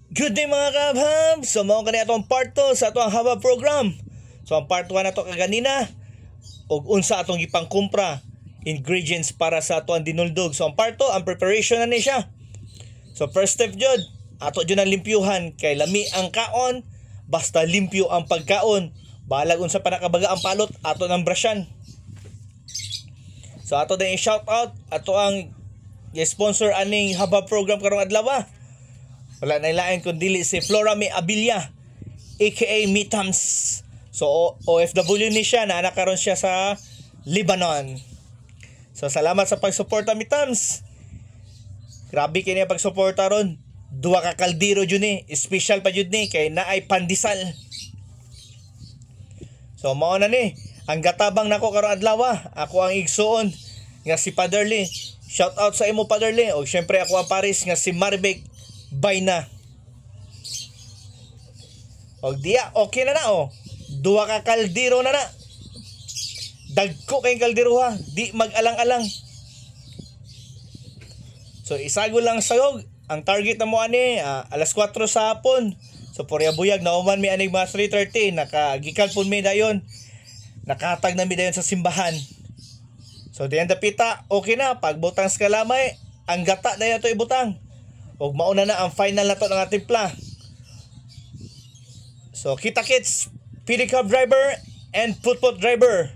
Good day mga kabhab! So mao kani atong part 2 sa atong haba program. So ang part 1 nato kaganina og unsa atong gipangkumpra ingredients para sa atong dinuldog. So ang part 2 ang preparation na ni siya. So first step jud, ato jud ang limpyuhan kay lami ang kaon, basta limpyo ang pagkaon. Balag unsa pa nakabaga ang palot, ato nang brushan. So ato din i-shout out ato ang sponsor aning haba program karong adlaw. Wala na ilain kundi si Flora May Abilia aka Mitams. So OFW ni siya, na anak karon siya sa Lebanon. So salamat sa pagsuporta Mitams. Grabe kini ang pagsuporta ron. Duwa ka kaldero jud ni, special pa jud ni kay naay pandesal. So mao na ni ang gatabang nako karong adlaw. Ako ang igsuon nga si Paderly. Shout out sa imo Paderly. Og syempre ako ang Paris nga si Maribek Bayna. Og diya, okay na na. Duwa ka kaldero na na. Dagko kay kaldero ha. Di mag-alang-alang. So isago lang sayog. Ang target na mo ani alas 4 sa hapon. So porya buyag na uman mi aning mga 3:30. Nakagikan pun mi dayon. Nakatag na mi dayon sa simbahan. So diyan dapita, okay na. Pagbutang sa kalamay, ang gata na yato ibutang. Og mauna na ang final na to ng ating timpla. So kita kits, pedicab driver and put driver.